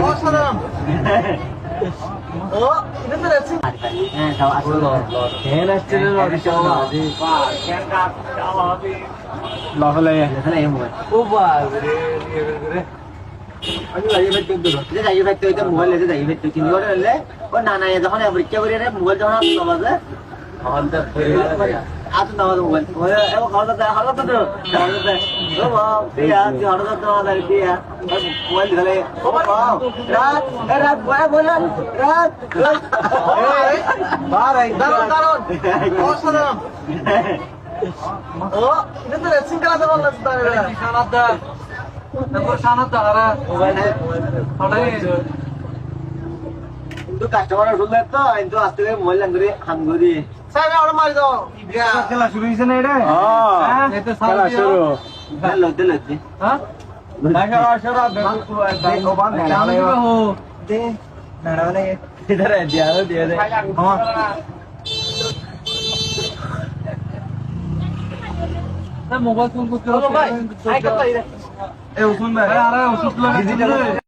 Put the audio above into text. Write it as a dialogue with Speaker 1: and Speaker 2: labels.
Speaker 1: অসাধারণ। ও এটা তো রেসিং।
Speaker 2: হ্যাঁ খাওয়া আসলো
Speaker 3: ফ্যান আসছে রে লরি চাওয়া লহলে
Speaker 2: এখানে এই মোবাইল
Speaker 3: ও বাবা রে
Speaker 2: আমি যাই ভাই তুই দূর যে যাই ভাই তুই তো মোবাইল এসে যাই ভাই তুই কিনে করে হলে ও না না যখন পরীক্ষা করি রে মোবাইল যখন আসলো বাজে
Speaker 3: আমাদের
Speaker 2: আজ না মোবাইল ওরে ও খাওয়া দাওয়া হলো তো ও বাবা দিয়া তুই হলো তো আমাদের দিয়া মোবাইল ধরে ও বাবা রাত রাত বলা রাত
Speaker 3: বারে
Speaker 1: দারুণ দারুণ অসাধারণ। ও এটা তো রেসিং খেলাতে বললো তাহলে
Speaker 3: শানাদা তারপর শানাদা আরা
Speaker 2: মোবাইল
Speaker 3: হঠাৎ
Speaker 2: কিন্তু কাস্টমার শুনলে তো কিন্তু আজ থেকে মোবাইল লাঙ্গুরি হাঙ্গুরি
Speaker 1: স্যার ওরা মারি দাও।
Speaker 3: খেলা শুরু হইছে না এটা হ্যাঁ এটা খেলা শুরু
Speaker 2: লইতে লইতে
Speaker 3: হ্যাঁ দেখা আসরা দেখো বান না হো
Speaker 2: দে নাড়া মানে इधर है दिया दे
Speaker 3: हां মোবাইল ফোন করতে
Speaker 1: ভাই আই কত
Speaker 3: এ উসুন ভাই আরে ওষুধ লাগা